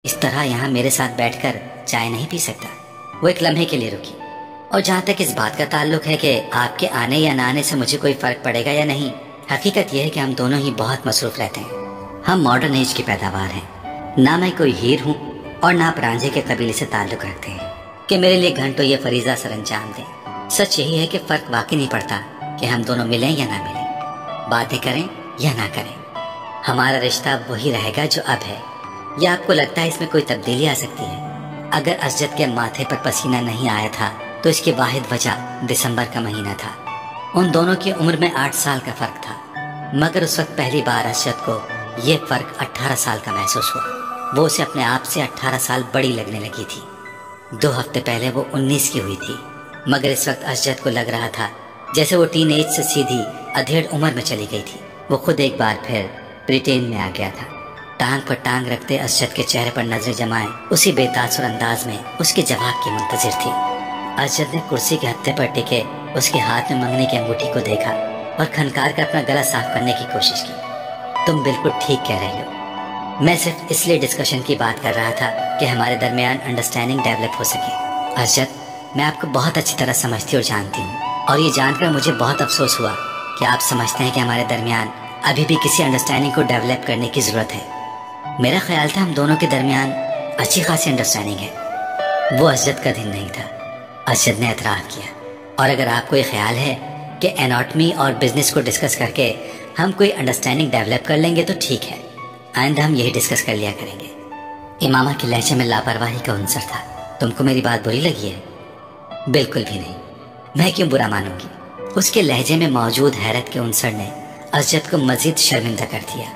इस तरह यहाँ मेरे साथ बैठकर चाय नहीं पी सकता। वो एक लम्हे के लिए रुकी। और जहाँ तक इस बात का ताल्लुक है कि आपके आने या ना आने से मुझे कोई फर्क पड़ेगा या नहीं, हकीकत यह है कि हम दोनों ही बहुत मसरूफ रहते हैं। हम मॉडर्न एज की पैदावार हैं। ना मैं कोई हीर हूँ और ना आप रांझे के कबीले से ताल्लुक रखते हैं कि मेरे लिए घंटों ये फरीजा सर अंजाम दें। सच यही है कि फर्क वाकई नहीं पड़ता कि हम दोनों मिलें या ना मिलें, बातें करें या ना करें। हमारा रिश्ता वही रहेगा जो अब है, या आपको लगता है इसमें कोई तब्दीली आ सकती है? अगर असजद के माथे पर पसीना नहीं आया था तो इसकी वाहिद वजह दिसंबर का महीना था। उन दोनों की उम्र में 8 साल का फर्क था, मगर उस वक्त पहली बार असजद को ये फर्क 18 साल का महसूस हुआ। वो उसे अपने आप से 18 साल बड़ी लगने लगी थी। 2 हफ्ते पहले वो 19 की हुई थी, मगर इस वक्त असजद को लग रहा था जैसे वो टीन एज से सीधी अधेड़ उम्र में चली गई थी। वो खुद एक बार फिर ब्रिटेन में आ गया था। टांग पर टांग रखते असजद के चेहरे पर नजरें जमाए उसी बेतासुर अंदाज में उसके जवाब की मुंतजिर थी। असजद ने कुर्सी के हत्थे पर टिके उसके हाथ में मंगनी की अंगूठी को देखा और खनकार कर अपना गला साफ करने की कोशिश की। तुम बिल्कुल ठीक कह रही हो। मैं सिर्फ इसलिए डिस्कशन की बात कर रहा था कि हमारे दरमियान अंडरस्टैंडिंग डेवलप हो सके। असजद, मैं आपको बहुत अच्छी तरह समझती और जानती हूँ, और ये जानकर मुझे बहुत अफसोस हुआ कि आप समझते हैं कि हमारे दरमियान अभी भी किसी अंडरस्टैंडिंग को डेवलप करने की जरूरत है। मेरा ख्याल था हम दोनों के दरमियान अच्छी खासी अंडरस्टैंडिंग है। वो असजद का दिन नहीं था। असजद ने एतराफ़ किया। और अगर आपको ये ख्याल है कि एनाटमी और बिजनेस को डिस्कस करके हम कोई अंडरस्टैंडिंग डेवलप कर लेंगे तो ठीक है, आइंदा हम यही डिस्कस कर लिया करेंगे। इमामा के लहजे में लापरवाही का अंसर था। तुमको मेरी बात बुरी लगी है? बिल्कुल भी नहीं। मैं क्यों बुरा मानूंगी? उसके लहजे में मौजूद हैरत के अंसर ने असजद को मजीद शर्मिंदा कर दिया।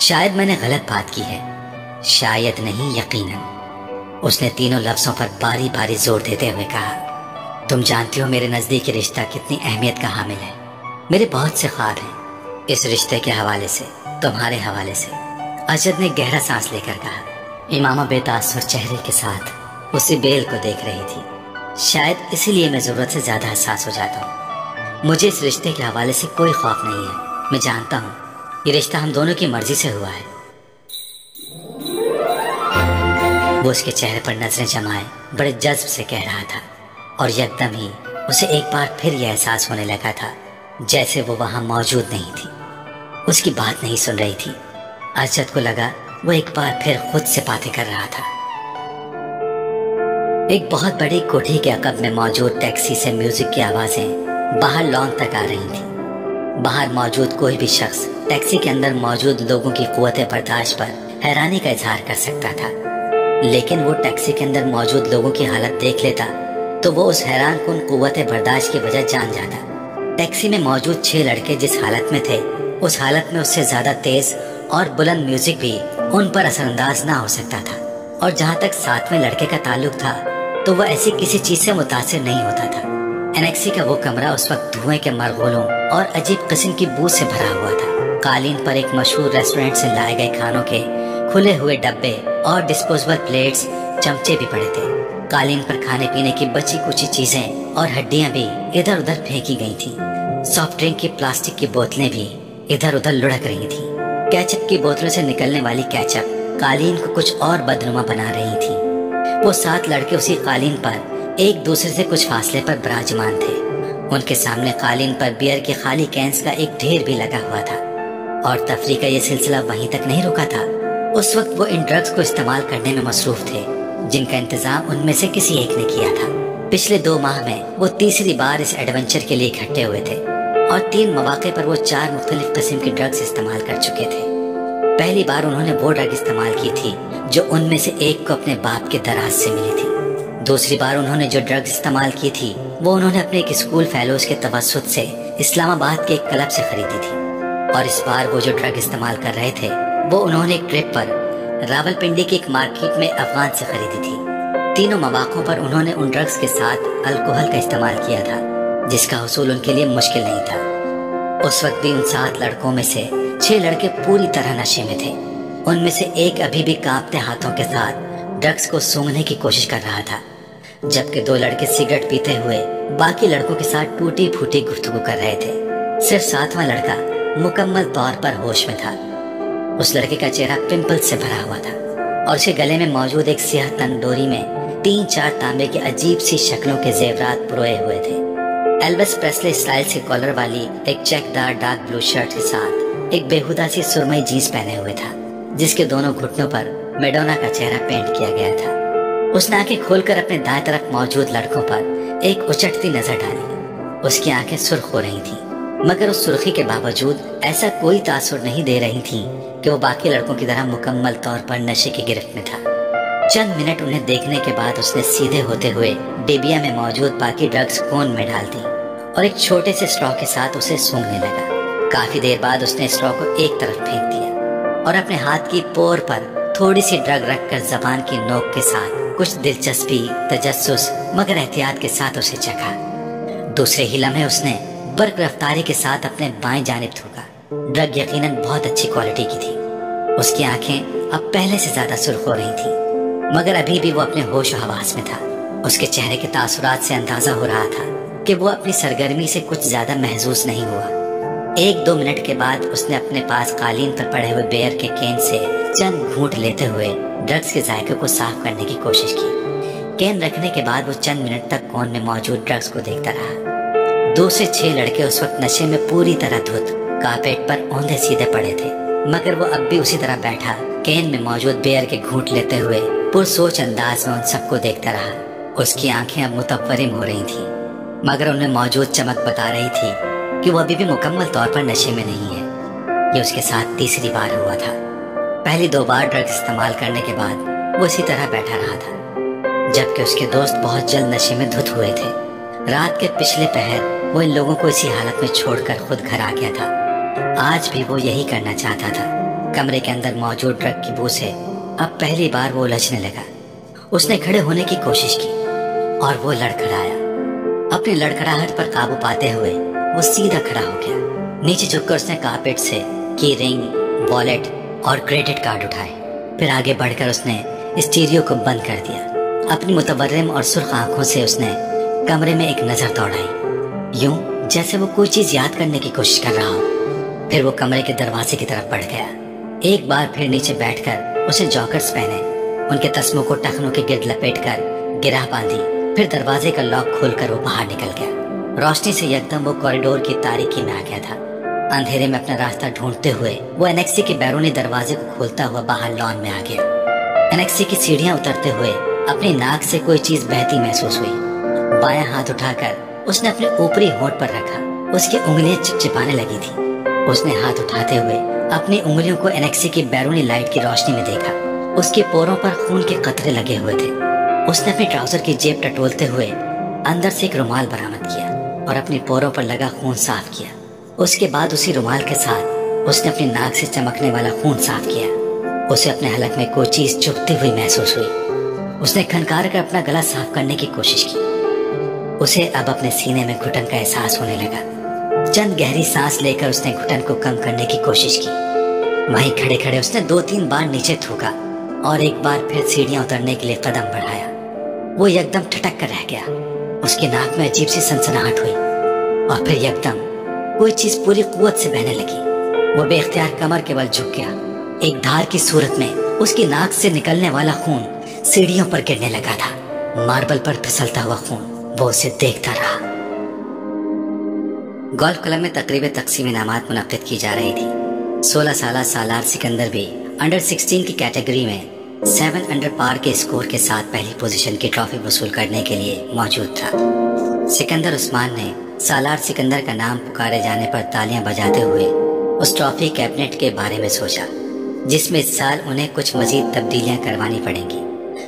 शायद मैंने गलत बात की है। शायद नहीं, यकीनन। उसने तीनों लफ्जों पर बारी बारी जोर देते हुए कहा, तुम जानती हो मेरे नजदीक रिश्ता कितनी अहमियत का हामिल है। मेरे बहुत से ख्वाब हैं इस रिश्ते के हवाले से, तुम्हारे हवाले से। असजद ने गहरा सांस लेकर कहा। इमामा बेतासुर चेहरे के साथ उसी बेल को देख रही थी। शायद इसीलिए मैं जरूरत से ज्यादा हसास हो जाता हूँ। मुझे इस रिश्ते के हवाले से कोई खौफ नहीं है। मैं जानता हूँ ये रिश्ता हम दोनों की मर्जी से हुआ है। वो उसके चेहरे पर नजरें जमाए बड़े जज्ब से कह रहा था, और यकदम ही उसे एक बार फिर यह एहसास होने लगा था जैसे वो वहां मौजूद नहीं थी, उसकी बात नहीं सुन रही थी। असजद को लगा वो एक बार फिर खुद से बातें कर रहा था। एक बहुत बड़ी कोठी के अकब में मौजूद टैक्सी से म्यूजिक की आवाजें बाहर लॉन तक आ रही थी। बाहर मौजूद कोई भी शख्स टैक्सी के अंदर मौजूद लोगों की कुव्वते बर्दाश्त पर हैरानी का इजहार कर सकता था, लेकिन वो टैक्सी के अंदर मौजूद लोगों की हालत देख लेता तो वो उस हैरान कुन कुव्वते बर्दाश्त की वजह जान जाता। टैक्सी में मौजूद 6 लड़के जिस हालत में थे, उस हालत में उससे ज्यादा तेज और बुलंद म्यूजिक भी उन पर असरअंदाज ना हो सकता था। और जहाँ तक 7वें लड़के का ताल्लुक था तो वह ऐसी किसी चीज से मुतासिर नहीं होता था। एनेक्सी का वो कमरा उस वक्त धुएं के मरगोलों और अजीब किस्म की बू से भरा हुआ था। कालीन पर एक मशहूर रेस्टोरेंट से लाए गए खानों के खुले हुए डब्बे और डिस्पोजेबल प्लेट्स, चमचे भी पड़े थे। कालीन पर खाने पीने की बची कुची चीजें और हड्डियां भी इधर उधर फेंकी गई थी। सॉफ्ट ड्रिंक की प्लास्टिक की बोतलें भी इधर उधर लुढ़क रही थी। केचप की बोतलों से निकलने वाली केचप कालीन को कुछ और बदनुमा बना रही थी। वो 7 लड़के उसी कालीन पर एक दूसरे से कुछ फासले पर विराजमान थे। उनके सामने कालीन पर बियर के खाली कैंस का एक ढेर भी लगा हुआ था। और तफरीह का ये सिलसिला वहीं तक नहीं रुका था। उस वक्त वो इन ड्रग्स को इस्तेमाल करने में मसरूफ थे जिनका इंतजाम उनमें से किसी एक ने किया था। पिछले 2 माह में वो तीसरी बार इस एडवेंचर के लिए इकट्ठे हुए थे और 3 मौके पर वो 4 मुख्तलिफ किस्म की ड्रग्स इस्तेमाल कर चुके थे। पहली बार उन्होंने वो ड्रग इस्तेमाल की थी जो उनमें से एक को अपने बाप के दराज से मिली थी। दूसरी बार उन्होंने जो ड्रग्स इस्तेमाल की थी वो उन्होंने अपने एक स्कूल फेलोज के तवस्सुत से इस्लामाबाद के एक क्लब से खरीदी थी। और इस बार वो जो ड्रग इस्तेमाल कर रहे थे वो उन्होंने एक ट्रिप पर रावलपिंडी की एक मार्केट में अफगान से खरीदी थी। तीनों मौकों पर उन्होंने उन ड्रग्स के साथ अल्कोहल का इस्तेमाल किया था जिसका हुसूल उनके लिए मुश्किल नहीं था। उस वक्त भी उन 7 लड़कों में से 6 लड़के पूरी तरह नशे में थे। उनमें से एक अभी भी कांपते हाथों के साथ ड्रग्स को सूंघने की कोशिश कर रहा था, जबकि 2 लड़के सिगरेट पीते हुए बाकी लड़कों के साथ टूटी फूटी गुफ्तगू कर रहे थे। सिर्फ 7वां लड़का मुकम्मल तौर पर होश में था। उस लड़के का चेहरा पिंपल से भरा हुआ था। और उसके गले में मौजूद एक सियाह तंग में 3-4 तांबे की अजीब सी शक्लों के जेवरात पुरोए हुए थे। एल्विस प्रेस्ले स्टाइल के कॉलर वाली एक चेकदार डार्क ब्लू शर्ट के साथ एक बेहुदा सी सुरमई जीन्स पहने हुए था, जिसके दोनों घुटनों पर मैडोना का चेहरा पेंट किया गया था। उसने आंखें खोलकर अपने दाएं तरफ मौजूद लड़कों पर एक उचटती नजर डाली। उसकी आंखें सुर्ख हो रही थीं, मगर उस सुर्खी के बावजूद ऐसा कोई तासुर नहीं दे रही थी कि वो बाकी लड़कों की तरह मुकम्मल तौर पर नशे की गिरफ्त में था। चंद मिनट उन्हें देखने के बाद उसने सीधे होते हुए डिबिया में मौजूद बाकी ड्रग्स कोन में डाल दी और एक छोटे से स्ट्रॉ के साथ उसे सूंघने लगा। काफी देर बाद उसने स्ट्रॉ को एक तरफ फेंक दिया और अपने हाथ की पोर पर थोड़ी सी ड्रग रखकर जबान की नोक के साथ कुछ दिलचस्पी, तजस्सुस मगर एहतियात के साथ उसे चखा। दूसरे ही लम्हे उसने बर्क रफ्तारी के साथ अपने बाएं जानिब थूका। ड्रग यकीनन बहुत अच्छी क्वालिटी की थी। उसकी आंखें अब पहले से ज्यादा सुर्ख हो रही थी, मगर अभी भी वो अपने होश हवास में था। उसके चेहरे के तासुरात से अंदाजा हो रहा था कि वो अपनी सरगर्मी से कुछ ज्यादा महसूस नहीं हुआ। 1-2 मिनट के बाद उसने अपने पास कालीन पर पड़े हुए बेयर के केन से चंद घूंट लेते हुए ड्रग्स के जायके को साफ करने की कोशिश की। केन रखने के बाद वो चंद मिनट तक कोन में मौजूद ड्रग्स को देखता रहा। 2 से 6 लड़के उस वक्त नशे में पूरी तरह धुत कारपेट पर औंधे सीधे पड़े थे, मगर वो अब भी उसी तरह बैठा केन में मौजूद बेयर के घूंट लेते हुए पुरसोच अंदाज में उन सबको देखता रहा। उसकी आंखें अब मुतव्वरिम हो रही थी, मगर उनमें मौजूद चमक बता रही थी कि वो अभी भी मुकम्मल तौर पर नशे में नहीं है। ये उसके साथ तीसरी बार हुआ था। पहली 2 बार ड्रग्स इस्तेमाल करने के बाद वो इसी तरह बैठा रहा था, जबकि उसके दोस्त बहुत जल्द नशे में धुत हुए थे। रात के पिछले पहर वो इन लोगों को इसी हालत में छोड़कर खुद घर आ गया था। आज भी वो यही करना चाहता था। कमरे के अंदर मौजूद ड्रग की बू से अब पहली बार वो उलझने लगा। उसने खड़े होने की कोशिश की और वो लड़खड़ाया। अपनी लड़खड़ाहट पर काबू पाते हुए वो सीधा खड़ा हो गया। नीचे झुककर उसने कारपेट से की रिंग, वॉलेट और क्रेडिट कार्ड उठाए। फिर आगे बढ़कर उसने स्टीरियो को बंद कर दिया। अपनी मुतवर्रिम और सुर्ख आंखों से उसने कमरे में एक नजर दौड़ाई, यूं जैसे वो कोई चीज याद करने की कोशिश कर रहा हो। फिर वो कमरे के दरवाजे की तरफ बढ़ गया। एक बार फिर नीचे बैठकर उसे जॉकर्स पहने, उनके तस्मों को टखनों के गिर्द लपेटकर गिरह बांधी। फिर दरवाजे का लॉक खोलकर वो बाहर निकल गया। रोशनी से एकदम वो कॉरिडोर की तारीकी में आ गया था। अंधेरे में अपना रास्ता ढूंढते हुए वो एनेक्सी के बैरूनी दरवाजे को खोलता हुआ बाहर लॉन में आ गया। एनेक्सी की सीढ़ियां उतरते हुए अपनी नाक से कोई चीज बहती महसूस हुई। बायां हाथ उठाकर उसने अपने ऊपरी होंठ पर रखा। उसकी उंगलियां चिपचिपाने लगी थी। उसने हाथ उठाते हुए अपनी उंगलियों को एनेक्सी की बैरूनी लाइट की रोशनी में देखा। उसके पोरों पर खून के कतरे लगे हुए थे। उसने अपनी ट्राउजर की जेब टटोलते हुए अंदर से एक रुमाल बरामद किया और अपनी पोरों पर लगा खून साफ किया। उसके बाद उसी रुमाल के साथ उसने अपनी नाक से चमकने वाला खून साफ किया। उसे अपने हलक में कोई चीज चुभती हुई महसूस हुई। उसने खनकार कर अपना गला साफ करने की कोशिश की। उसे अब अपने सीने में घुटन का एहसास होने लगा। चंद गहरी सांस लेकर उसने घुटन को कम करने की कोशिश की। वहीं खड़े खड़े उसने 2-3 बार नीचे थूका और एक बार फिर सीढ़ियां उतरने के लिए कदम बढ़ाया। वो एकदम ठटक कर रह गया। उसकी नाक में अजीब सी सनसनाहट हुई और फिर एकदम कोई चीज पूरी कुव्वत से बहने लगी। वो बेख्तियार कमर के बल झुक गया। एक धार की सूरत में उसकी नाक से निकलने वाला खून सीढ़ियों पर गिरने लगा था। मार्बल पर फिसलता हुआ खून वो उसे देखता रहा। गोल्फ क्लब में तकरीबें तकसीम इनामात मुनक्किद की जा रही थी। 16 साला सालार सिकंदर भी अंडर 16 की कैटेगरी में 7 अंडर पार के स्कोर के साथ पहली पोजीशन की ट्रॉफी वसूल करने के लिए मौजूद था। सिकंदर उस्मान ने सालार सिकंदर का नाम पुकारे जाने पर तालियां बजाते हुए उस ट्रॉफी कैबिनेट के बारे में सोचा, जिसमें इस साल उन्हें कुछ मजीद तब्दीलियां करवानी पड़ेंगी।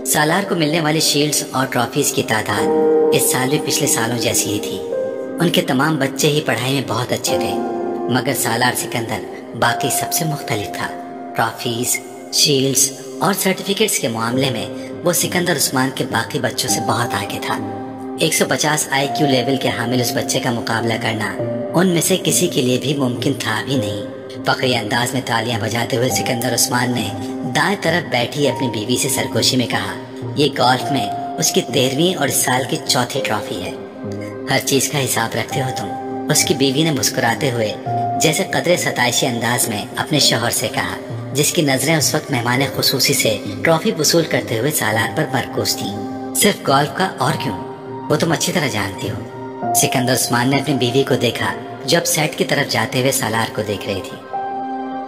सालार को मिलने वाली शील्ड्स और ट्रॉफीज की तादाद इस साल भी पिछले सालों जैसी ही थी। उनके तमाम बच्चे ही पढ़ाई में बहुत अच्छे थे, मगर सालार सिकंदर बाकी सबसे मुख्तलिफ था। ट्रॉफीज, शील्ड्स और सर्टिफिकेट्स के मामले में वो सिकंदर उस्मान के बाकी बच्चों से बहुत आगे था। 150 IQ लेवल के हामिल उस बच्चे का मुकाबला करना उनमें से किसी के लिए भी मुमकिन था भी नहीं। फखरी अंदाज में तालियां बजाते हुए सिकंदर उस्मान ने दाएं तरफ बैठी अपनी बीवी से सरगोशी में कहा, ये गोल्फ में उसकी 13वीं और इस साल की चौथी ट्रॉफी है। हर चीज का हिसाब रखते हो तुम। उसकी बीवी ने मुस्कुराते हुए जैसे कदरे सताइशी अंदाज में अपने शौहर से कहा। जिसकी नजरें उस वक्त मेहमान खुसूसी से ट्रॉफी वसूल करते हुए सालार पर मरकूज थी। सिर्फ गोल्फ का, और क्यों, वो तुम अच्छी तरह जानती हो। सिकंदर उस्मान ने अपनी बीवी को देखा जो अब सेट की तरफ जाते हुए सालार को देख रही थी।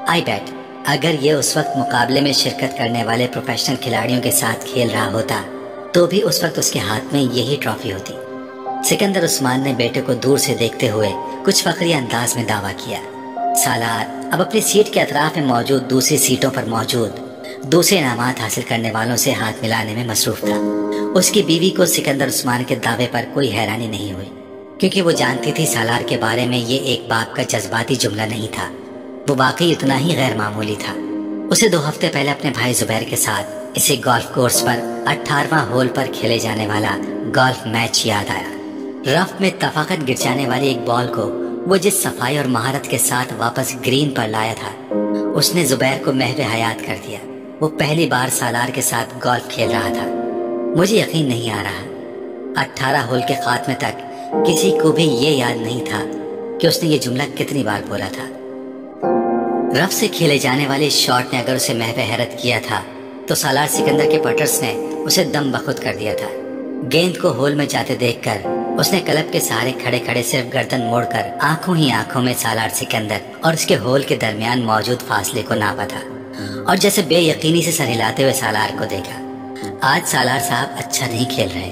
आई बेट अगर ये उस वक्त मुकाबले में शिरकत करने वाले प्रोफेशनल खिलाड़ियों के साथ खेल रहा होता तो भी उस वक्त उसके हाथ में यही ट्रॉफी होती। सिकंदर उस्मान ने बेटे को दूर से देखते हुए कुछ फखरी अंदाज में दावा किया। सालार अब अपनी सीट के अतराफ में मौजूद दूसरी सीटों पर मौजूद दूसरे इनामात हासिल करने वालों से हाथ मिलाने में मसरूफ था। उसकी बीवी को सिकंदर उस्मान के दावे पर कोई हैरानी नहीं हुई, क्योंकि वो जानती थी सालार के बारे में ये एक बाप का जज्बाती जुमला नहीं था, वो वाकई इतना ही गैर मामूली था। उसे 2 हफ्ते पहले अपने भाई जुबैर के साथ इसी गोल्फ कोर्स पर 18वां होल पर खेले जाने वाला गोल्फ मैच याद आया। रफ में तफाकत गिर जाने वाली एक बॉल को वो जिस सफाई और महारत के साथ वापस ग्रीन पर लाया था, उसने जुबैर को महवे हयात कर दिया। वो पहली बार सालार के साथ गोल्फ खेल रहा था। मुझे यकीन नहीं आ रहा 18 होल के खात्मे तक किसी को भी ये याद नहीं था कि उसने ये जुमला कितनी बार बोला था। रफ से खेले जाने वाले शॉट ने अगर उसे महवे हैरत किया था तो सालार सिकंदर के पटर्स ने उसे दम बखुद कर दिया था। गेंद को होल में जाते देखकर उसने क्लब के सहारे खड़े खड़े सिर्फ गर्दन मोड़कर आंखों ही आंखों में सालार सिकंदर और उसके होल के दरमियान मौजूद फासले को नापा था और जैसे बेयकीनी से सर हिलाते हुए सालार को देखा। आज सालार साहब अच्छा नहीं खेल रहे।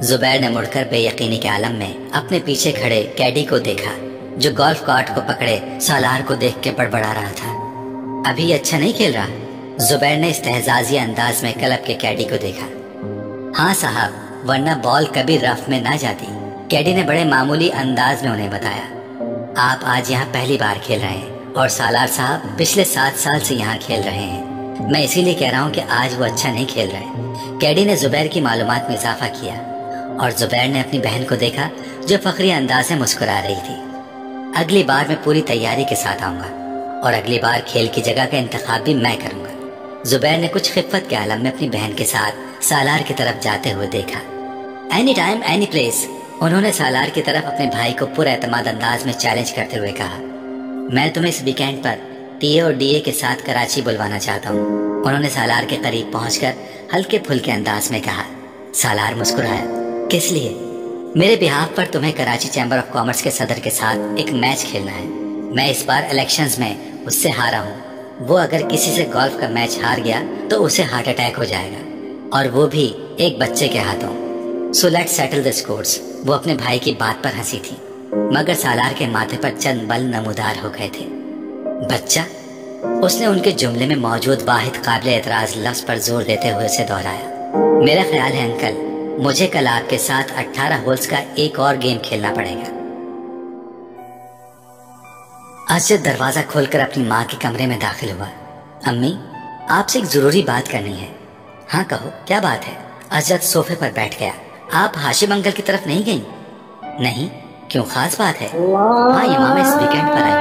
जुबैर ने मुड़कर बेयकीनी के आलम में अपने पीछे खड़े कैडी को देखा जो गोल्फ कार्ट को पकड़े सालार को देख के बड़बड़ा रहा था। अभी अच्छा नहीं खेल रहा। जुबैर ने इस्तेहजाजी अंदाज में क्लब के कैडी को देखा। हाँ साहब, वरना बॉल कभी रफ में ना जाती, कैडी ने बड़े मामूली अंदाज में उन्हें बताया। आप आज यहाँ पहली बार खेल रहे हैं और सालार साहब पिछले 7 साल से यहाँ खेल रहे हैं। मैं इसीलिए कह रहा हूँ कि आज वो अच्छा नहीं खेल रहे। कैडी ने जुबैर की मालूमात में इजाफा किया और जुबैर ने अपनी बहन को देखा जो फखरी अंदाज से मुस्कुरा रही थी। अगली बार मैं पूरी तैयारी के साथ आऊंगा और अगली बार खेल की जगह का इंतखाब भी मैं करूंगा। जुबैर ने कुछ खिफ़त के आलम में अपनी बहन के साथ सालार की तरफ जाते हुए देखा। एनी टाइम एनी प्लेस, उन्होंने सालार की तरफ अपने भाई को पूरा एतमाद अंदाज में चैलेंज करते हुए कहा। मैं तुम्हें इस वीकेंड पर टीए और डीए के साथ कराची बुलवाना चाहता हूँ, उन्होंने सालार के करीब पहुंचकर हल्के फुल्के अंदाज में कहा। सालार मुस्कुराया। किस लिए? मेरे बिहाफ पर तुम्हें कराची चैम्बर ऑफ कॉमर्स के सदर के साथ एक मैच खेलना है। मैं इस बार इलेक्शंस में उससे हारा हूँ। वो अगर किसी से गोल्फ का मैच हार गया तो उसे हार्ट अटैक हो जाएगा, और वो भी एक बच्चे के हाथों। So let's settle the scores. वो अपने भाई की बात पर हंसी थी, मगर सालार के माथे पर चंद बल नमूदार हो गए थे। बच्चा? उसने उनके जुमले में मौजूद वाहिद काबिल एतराज लफ्ज पर जोर देते हुए उसे दोहराया। मेरा ख्याल है अंकल, मुझे कल आपके साथ 18 होल्स का एक और गेम खेलना पड़ेगा। अजद दरवाजा खोलकर अपनी माँ के कमरे में दाखिल हुआ। अम्मी, आपसे एक जरूरी बात करनी है। हाँ कहो, क्या बात है? अजद सोफे पर बैठ गया। आप हाशिम अंकल की तरफ नहीं गई? नहीं, क्यों, खास बात है? हाँ, ये मामा इस वीकेंड पर आई।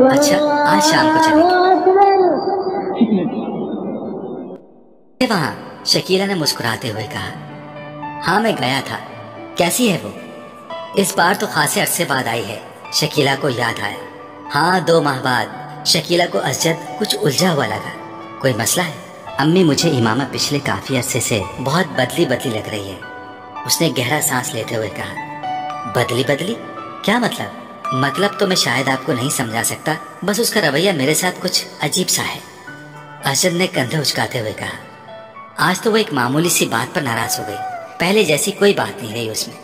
अच्छा, आज शाम को चलेंगे। वहाँ शकीला ने मुस्कुराते हुए कहा। हाँ, मैं गया था। कैसी है वो? इस बार तो खासे अरसे बाद आई है, शकीला को याद आया। हाँ, 2 माह बाद। शकीला को अजद कुछ उलझा हुआ लगा। कोई मसला है? अम्मी, मुझे इमामा पिछले काफी अरसे से बहुत बदली बदली लग रही है, उसने गहरा सांस लेते हुए कहा। बदली बदली? क्या मतलब? मतलब तो मैं शायद आपको नहीं समझा सकता, बस उसका रवैया मेरे साथ कुछ अजीब सा है, अजद ने कंधे उचकाते हुए कहा। आज तो वो एक मामूली सी बात पर नाराज हो गई, पहले जैसी कोई बात नहीं रही उसमें।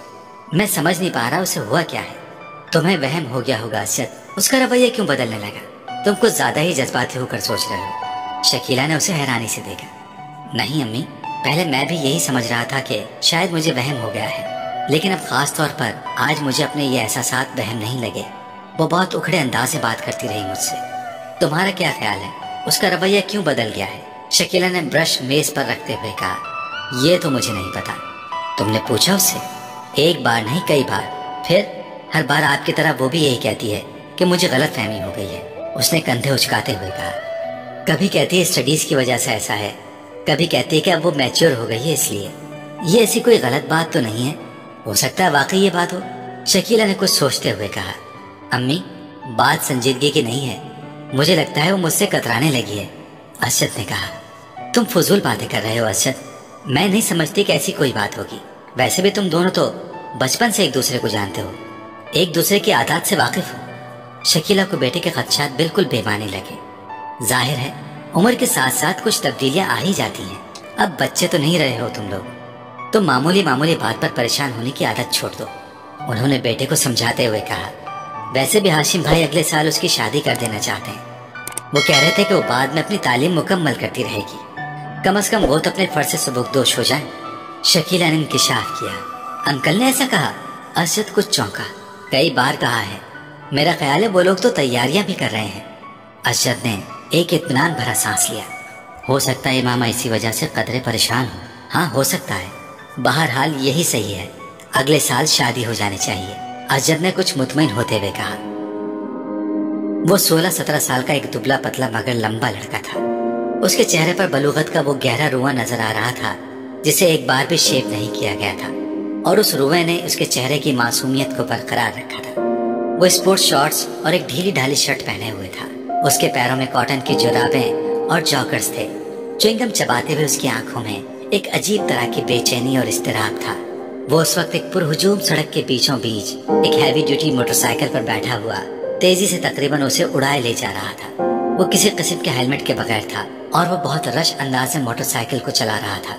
मैं समझ नहीं पा रहा उसे हुआ क्या है। तुम्हें वहम हो गया होगा अजद, उसका रवैया क्यों बदलने लगा? तुम कुछ ज्यादा ही जज्बाती होकर सोच रहे हो। शकीला ने उसे हैरानी से देखा। नहीं अम्मी, पहले मैं भी यही समझ रहा था कि शायद मुझे वहम हो गया है, लेकिन अब खास तौर पर आज मुझे अपने ये एहसासात वहम नहीं लगे। वो बहुत उखड़े अंदाज से बात करती रही मुझसे। तुम्हारा क्या ख्याल है, उसका रवैया क्यों बदल गया है? शकीला ने ब्रश मेज पर रखते हुए कहा। ये तो मुझे नहीं पता। तुमने पूछा उससे? एक बार नहीं, कई बार। फिर हर बार आपकी तरह वो भी यही कहती है कि मुझे गलत फहमी हो गई है, उसने कंधे उचकाते हुए कहा। कभी कहती है स्टडीज की वजह से ऐसा है, कभी कहती है कि अब वो मैच्योर हो गई है इसलिए। ये ऐसी कोई गलत बात तो नहीं है, हो सकता है वाकई ये बात हो, शकीला ने कुछ सोचते हुए कहा। अम्मी, बात संजीदगी की नहीं है, मुझे लगता है वो मुझसे कतराने लगी है। अरशद ने कहा। तुम फजूल बातें कर रहे हो अरशद, मैं नहीं समझती कि ऐसी कोई बात होगी। वैसे भी तुम दोनों तो बचपन से एक दूसरे को जानते हो, एक दूसरे की आदत से वाकिफ हो। शकीला को बेटे के खदशात बिल्कुल बेमानी लगे। जाहिर है उम्र के साथ साथ कुछ तब्दीलियां आ ही जाती हैं। अब बच्चे तो नहीं रहे हो तुम लोग, तो मामूली मामूली बात पर परेशान होने की आदत छोड़ दो। उन्होंने बेटे को समझाते हुए कहा। वैसे भी हाशिम भाई अगले साल उसकी शादी कर देना चाहते हैं। वो कह रहे थे कि वो बाद में अपनी तालीम मुकम्मल करती रहेगी, कम से कम वो तो अपने फर्ज से सुबुकदोश हो जाए। शकीला ने इंकिशाफ किया। अंकल ने ऐसा कहा? अरशद कुछ चौंका। कई बार कहा है, मेरा ख्याल है वो लोग तो तैयारियां भी कर रहे हैं। अरशद ने एक इत्मीनान भरा सांस लिया। हो सकता है मामा इसी वजह से कदरे परेशान हो। हाँ हो सकता है, बहरहाल यही सही है, अगले साल शादी हो जानी चाहिए, अरशद ने कुछ मुतमईन होते हुए कहा। वो 16-17 साल का एक दुबला पतला मगर लंबा लड़का था। उसके चेहरे पर बलूगत का वो गहरा रुआ नजर आ रहा था जिसे एक बार भी शेव नहीं किया गया था, और उस रुए ने उसके चेहरे की मासूमियत को बरकरार रखा था। वो स्पोर्ट्स शॉर्ट्स और एक ढीली ढाली शर्ट पहने हुए था। उसके पैरों में कॉटन की जुराबें और जॉगर्स थे। च्युइंगम चबाते हुए उसकी आंखों में एक अजीब तरह की बेचैनी और इस्तिराब था। वो उस वक्त एक पुरहुजूम सड़क के बीचों बीच एक हैवी ड्यूटी मोटरसाइकिल पर बैठा हुआ तेजी से तकरीबन उसे उड़ाए ले जा रहा था। वो किसी किस्म के हेलमेट के बगैर था और वो बहुत रश अंदाज से मोटरसाइकिल को चला रहा था।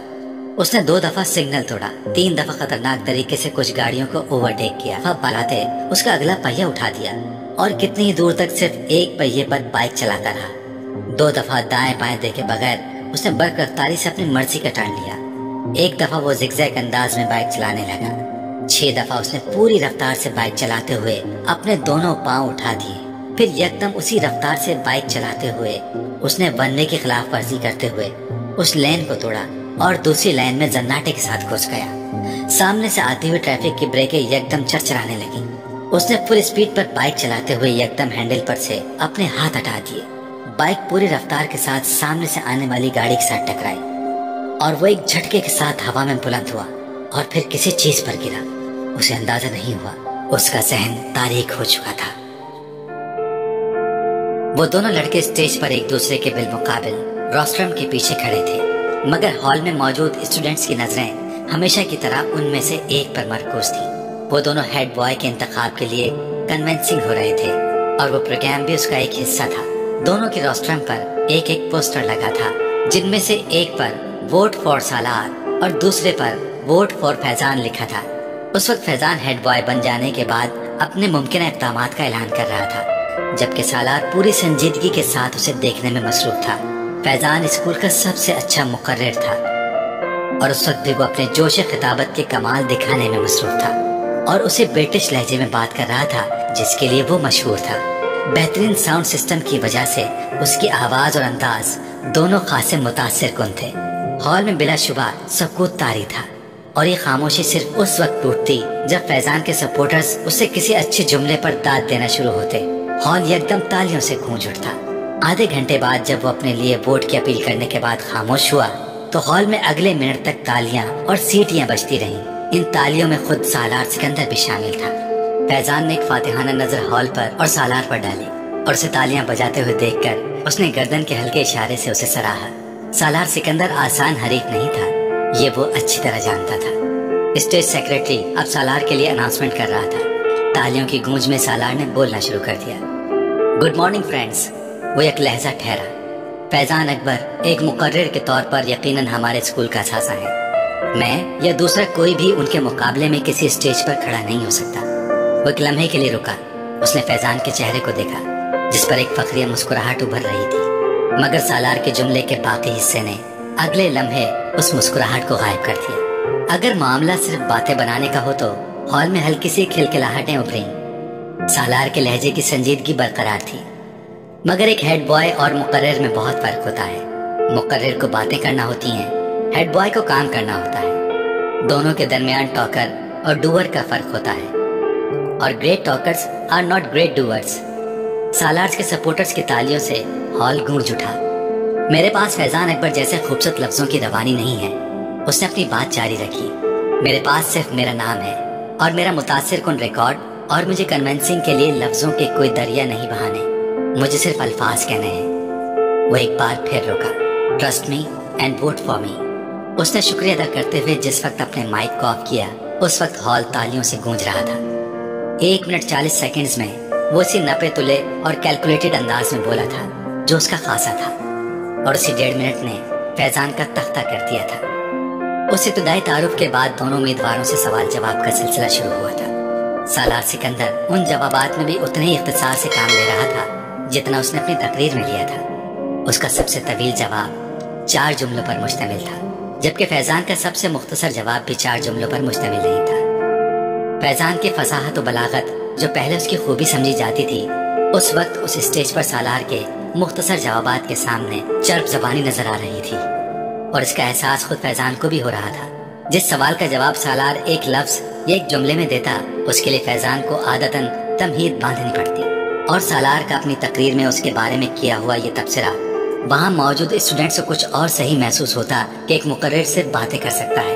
उसने 2 दफा सिग्नल तोड़ा, 3 दफा खतरनाक तरीके से कुछ गाड़ियों को ओवरटेक किया। अब बाराते उसका अगला पहिया उठा दिया और कितनी ही दूर तक सिर्फ एक पहिए पर बाइक चलाता रहा। 2 दफा दाएं बाएं देखे बगैर उसने बर्क रफ्तारी से अपनी मर्जी का टर्न लिया। 1 दफा वो जिगजैग अंदाज में बाइक चलाने लगा। 6 दफा उसने पूरी रफ्तार से बाइक चलाते हुए अपने दोनों पांव उठा दिए। फिर यकदम उसी रफ्तार से बाइक चलाते हुए उसने वन वे की खिलाफ वर्जी करते हुए उस लेन को तोड़ा और दूसरी लाइन में जन्नाटे के साथ घुस गया। सामने से आती हुई ट्रैफिक की ब्रेकें यकदम चरचराने लगी। उसने फुल स्पीड पर बाइक चलाते हुए यकदम हैंडल पर से अपने हाथ हटा दिए। बाइक पूरी रफ्तार के साथ सामने से आने वाली गाड़ी के साथ टकराई और वो एक झटके के साथ हवा में बुलंद हुआ और फिर किसी चीज पर गिरा। उसे अंदाजा नहीं हुआ, उसका जहन तारीक हो चुका था। वो दोनों लड़के स्टेज पर एक दूसरे के बिलमुकाबिल रोस्ट्रम के पीछे खड़े थे, मगर हॉल में मौजूद स्टूडेंट्स की नजरें हमेशा की तरह उनमें से एक पर मरकूज थी। वो दोनों हेड बॉय के इंतखाब के लिए कन्विंसिंग हो रहे थे और वो प्रोग्राम भी उसका एक हिस्सा था। दोनों के रोस्ट्रम पर एक एक पोस्टर लगा था, जिनमें से एक पर वोट फॉर सालार और दूसरे पर वोट फॉर फैजान लिखा था। उस वक्त फैजान हेड बॉय बन जाने के बाद अपने मुमकिन इक़दामात का ऐलान कर रहा था, जबकि सालार पूरी संजीदगी के साथ उसे देखने में मसरूफ था। फैजान स्कूल का सबसे अच्छा मुकर्रिर था और उस वक्त भी वो अपने जोश खिताबत के कमाल दिखाने में मसरूफ था और उसे ब्रिटिश लहजे में बात कर रहा था, जिसके लिए वो मशहूर था। बेहतरीन साउंड सिस्टम की वजह से उसकी आवाज और अंदाज दोनों खासे मुतासिर कुन थे। हॉल में बिलाशुबा सकूत तारी था और ये खामोशी सिर्फ उस वक्त टूटती जब फैजान के सपोर्टर्स उससे किसी अच्छे जुमले पर दाद देना शुरू होते। हॉल एकदम तालियों से गूंज उठता। आधे घंटे बाद जब वो अपने लिए वोट की अपील करने के बाद खामोश हुआ तो हॉल में अगले मिनट तक तालियां और सीटियां बजती रहीं। इन तालियों में खुद सालार सिकंदर भी शामिल था। फैजान ने एक फातिहाना नजर हॉल पर और सालार पर डाली और उसे तालियां बजाते हुए देखकर उसने गर्दन के हल्के इशारे से उसे सराहा। सालार सिकंदर आसान हरीफ नहीं था, ये वो अच्छी तरह जानता था। स्टेज सेक्रेटरी अब सालार के लिए अनाउंसमेंट कर रहा था। तालियों की गूंज में सालार ने बोलना शुरू कर दिया। Good morning friends. वो एक लहजा ठहरा। फैजान अकबर एक मुकर्रिर के तौर पर यकीनन हमारे स्कूल का असासा है। मैं या दूसरा कोई भी उनके मुकाबले में किसी स्टेज पर खड़ा नहीं हो सकता। वो एक लम्हे के लिए रुका। उसने फैजान के चेहरे को देखा जिस पर एक फखरिया मुस्कुराहट उभर रही थी, मगर सालार के जुमले के बाकी हिस्से ने अगले लम्हे उस मुस्कुराहट को गायब कर दिया। अगर मामला सिर्फ बातें बनाने का हो तो हॉल में हल्की सी खिलखिलाहटें उभरी। सालार के लहजे की संजीदगी बरकरार थी, मगर एक हेड बॉय और मुकर्रिर में बहुत फर्क होता है। मुकर्रिर को बातें करना होती हैं, हेड बॉय को काम करना होता है। दोनों के दरमियान टॉकर और डूअर का फर्क होता है, और great talkers are not great doers. सालार्स के सपोर्टर्स की तालियों से हॉल गूंज उठा। मेरे पास फैजान अकबर जैसे खूबसूरत लफ्जों की रवानी नहीं है, उसने अपनी बात जारी रखी। मेरे पास सिर्फ मेरा नाम है और मेरा मुतासिर कुन रिकॉर्ड, और मुझे कन्विंसिंग के लिए लफ्जों के कोई दरिया नहीं बहाने, मुझे सिर्फ अल्फाज कहने हैं। वो एक बार फिर रुका। Trust me and vote for me, उसने शुक्रिया अदा करते हुए जिस वक्त अपने माइक को ऑफ किया उस वक्त हॉल तालियों से गूंज रहा था। 1 मिनट 40 सेकंड्स में वो इसी नपे तुले और कैलकुलेटेड अंदाज में बोला था जो उसका खासा था, और उसी 1.5 मिनट ने फैजान का तख्ता कर दिया था। उस इब्तदाई तारुफ के बाद दोनों उम्मीदवारों से सवाल जवाब का सिलसिला शुरू हुआ था। सालार सिकंदर उन जवाबात में भी उतने ही इख्तिसार से काम ले रहा था जितना उसने अपनी तकरीर में लिया था। उसका सबसे तवील जवाब 4 जुमलों पर मुश्तमिल था, जबकि फैजान का सबसे मुख्तसर जवाब भी 4 जुमलों पर मुश्तमिल नहीं था। फैजान की फसाहत और बलागत जो पहले उसकी खूबी समझी जाती थी, उस वक्त उस स्टेज पर सालार के मुख्तसर जवाबात के सामने चर्ब ज़बानी नजर आ रही थी, और इसका एहसास खुद फैजान को भी हो रहा था। जिस सवाल का जवाब सालार एक लफ्ज या एक जुमले में देता, उसके लिए फैजान को आदतन तमहीद बांधनी पड़ती, और सालार का अपनी तकरीर में उसके बारे में किया हुआ ये तबसरा वहाँ मौजूद स्टूडेंट्स को कुछ और सही महसूस होता कि एक मुकर्रिर सिर्फ बातें कर सकता है।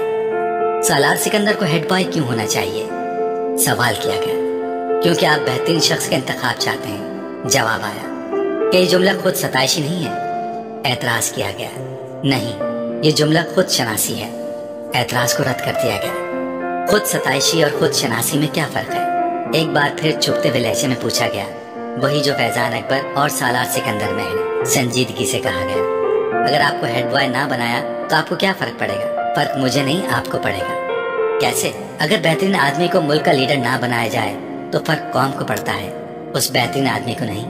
सालार सिकंदर को हेड बॉय क्यों होना चाहिए, सवाल किया गया। क्योंकि आप बेहतरीन शख्स का इंतखाब चाहते हैं, जवाब आया। कि ये जुमला खुद सताइशी नहीं है, एतराज किया गया। नहीं, ये जुमला खुद शनासी है, एतराज को रद्द कर दिया गया। खुद सताइशी और खुद शनासी में क्या फर्क है, एक बार फिर चुपते हुए लहजे में पूछा गया, वही जो फैजान अकबर और सालार सिकंदर में है। संजीदगी से कहा गया, अगर आपको हेड बॉय ना बनाया तो आपको क्या फर्क पड़ेगा? फर्क मुझे नहीं, आपको पड़ेगा। कैसे? अगर बेहतरीन आदमी को मुल्क का लीडर ना बनाया जाए तो फर्क कौम को पड़ता है, उस बेहतरीन आदमी को नहीं।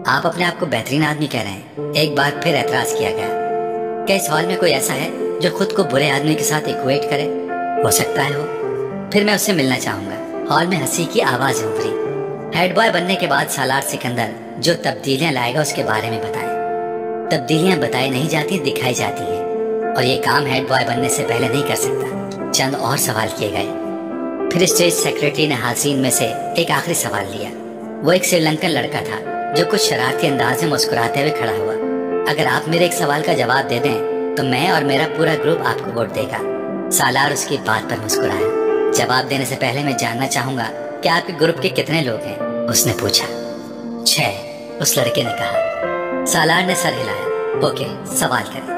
आप अपने आप को बेहतरीन आदमी कह रहे हैं, एक बार फिर एतराज किया गया। क्या इस हॉल में कोई ऐसा है जो खुद को बुरे आदमी के साथ इक्वेट करे? हो सकता है हो, फिर मैं उससे मिलना चाहूंगा। हॉल में हंसी की आवाज उभरी। हेड बॉय बनने के बाद सालार सिकंदर जो तब्दीलियां लाएगा उसके बारे में बताएं। तब्दीलियां बताई नहीं जाती, दिखाई जाती हैं, और ये काम हेड बॉय बनने से पहले नहीं कर सकता। चंद और सवाल किए गए। फिर स्टेज सेक्रेटरी ने हाज़रीन में से एक आखिरी सवाल लिया। वो एक श्रीलंकन लड़का था जो कुछ शरारती अंदाज में मुस्कुराते हुए खड़ा हुआ। अगर आप मेरे एक सवाल का जवाब दे दें तो मैं और मेरा पूरा ग्रुप आपको वोट देगा। सालार उसकी बात पर मुस्कुराया। जवाब देने से पहले मैं जानना चाहूंगा कि आपके ग्रुप के कितने लोग हैं, उसने पूछा। 6, उस लड़के ने कहा। सालार ने सर हिलाया। ओके, सवाल करें।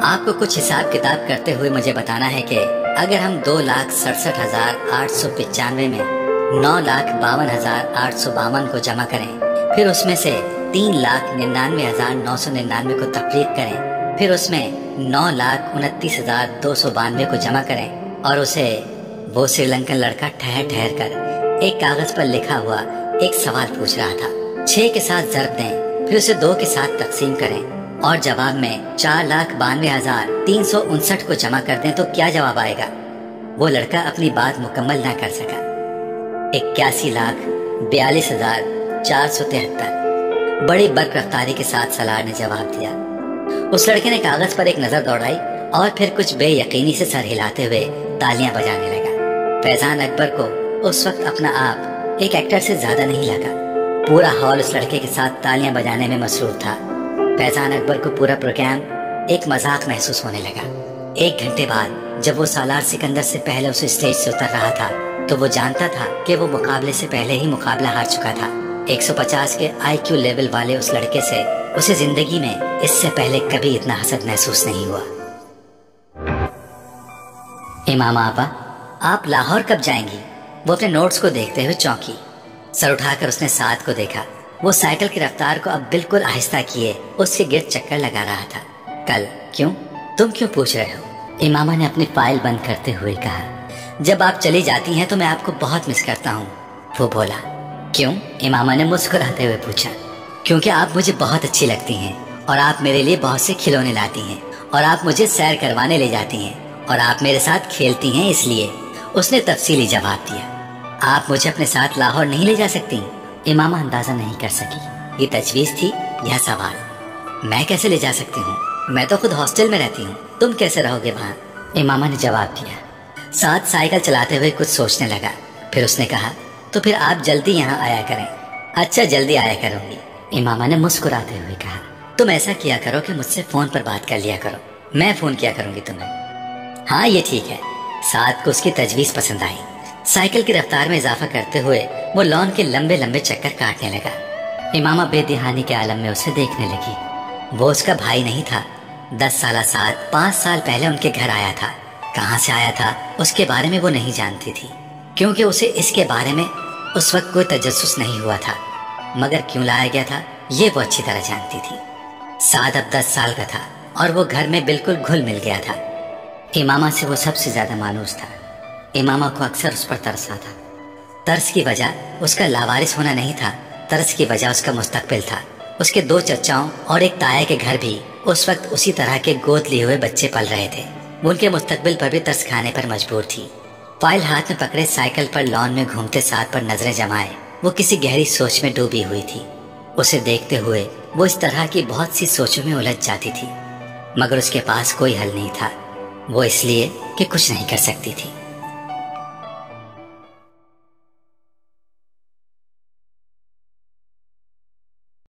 आपको कुछ हिसाब किताब करते हुए मुझे बताना है कि अगर हम 2,67,895 में 9,52,852 को जमा करें, फिर उसमें से 3,99,999 को तफरीक करें, फिर उसमें 9,29,292 को जमा करें, और उसे वो श्रीलंकन लड़का ठहर ठहर कर एक कागज पर लिखा हुआ एक सवाल पूछ रहा था। 6 के साथ ज़रब दें, फिर उसे 2 के साथ तकसीम करें और जवाब में 4,92,359 को जमा कर दें तो क्या जवाब आएगा? वो लड़का अपनी बात मुकम्मल ना कर सका। 81,42,473 बड़ी बरकरफ्तारी के साथ सालार ने जवाब दिया। उस लड़के ने कागज पर एक नजर दौड़ाई और फिर कुछ बेयकीनी से सर हिलाते हुए तालियां बजाने लगा। फैजान अकबर को उस वक्त अपना आप एक एक्टर से ज्यादा नहीं लगा। पूरा हॉल उस लड़के के साथ तालियां बजाने में मसरूफ था। फैजान अकबर को पूरा प्रोग्राम एक मजाक महसूस होने लगा। 1 घंटे बाद जब वो सालार सिकंदर से पहले उस स्टेज से उतर रहा था तो वो जानता था कि वो मुकाबले से पहले ही मुकाबला हार चुका था। 150 के IQ लेवल वाले उस लड़के से उसे जिंदगी में इससे पहले कभी इतना हसद महसूस नहीं हुआ। इमामा आपा, आप लाहौर कब जाएंगी? वो अपने नोट्स को देखते हुए चौंकी। सर उठाकर उसने साथ को देखा। वो साइकिल की रफ्तार को अब बिल्कुल आहिस्ता किए उसके गिर्द चक्कर लगा रहा था। कल? क्यों? तुम क्यों पूछ रहे हो? इमामा ने अपनी फाइल बंद करते हुए कहा। जब आप चली जाती हैं तो मैं आपको बहुत मिस करता हूँ, वो बोला। क्यों? इमामा ने मुस्कुराते हुए पूछा। क्योंकि आप मुझे बहुत अच्छी लगती हैं और आप मेरे लिए बहुत से खिलौने लाती हैं और आप मुझे सैर करवाने ले जाती हैं और आप मेरे साथ खेलती हैं, इसलिए। उसने तफसीली जवाब दिया। आप मुझे अपने साथ लाहौर नहीं ले जा सकती? इमामा अंदाजा नहीं कर सकी। ये तजवीज़ थी या सवाल? मैं कैसे ले जा सकती हूँ? मैं तो खुद हॉस्टल में रहती हूँ, तुम कैसे रहोगे वहाँ? इमामा ने जवाब दिया। साथ साइकिल चलाते हुए कुछ सोचने लगा। फिर उसने कहा, तो फिर आप जल्दी यहाँ आया करें। अच्छा, जल्दी आया करूँगी, इमामा ने मुस्कुराते हुए कहा। तुम ऐसा किया करो कि मुझसे फोन पर बात कर लिया करो, मैं फोन किया करूँगी तुम्हें। हाँ, ये ठीक है। साथ को उसकी तजवीज़ पसंद आई। साइकिल की रफ्तार में इजाफा करते हुए वो लॉन के लंबे लंबे चक्कर काटने लगा। इमामा बेदिहानी के आलम में उसे देखने लगी। वो उसका भाई नहीं था। 10 साल साथ 5 साल पहले उनके घर आया था। कहाँ से आया था उसके बारे में वो नहीं जानती थी, क्योंकि उसे इसके बारे में उस वक्त कोई तजस्सुस नहीं हुआ था। मगर क्यों लाया गया था ये वो अच्छी तरह जानती थी। साद अब 10 साल का था और वो घर में बिल्कुल घुल मिल गया था। इमामा से वो सबसे ज्यादा मानूस था। इमामा को अक्सर उस पर तरस आता। तरस की वजह उसका लावारिस होना नहीं था, तरस की वजह उसका मुस्तकबिल था। उसके 2 चचाओं और एक ताया के घर भी उस वक्त उसी तरह के गोद लिए हुए बच्चे पल रहे थे। वो उनके मुस्तकबिल पर भी तरस खाने पर मजबूर थी। फाइल हाथ में पकड़े साइकिल पर लॉन में घूमते साथ पर नजरें जमाए वो किसी गहरी सोच में डूबी हुई थी। उसे देखते हुए वो इस तरह की बहुत सी सोचों में उलझ जाती थी, मगर उसके पास कोई हल नहीं था। वो इसलिए कि कुछ नहीं कर सकती थी।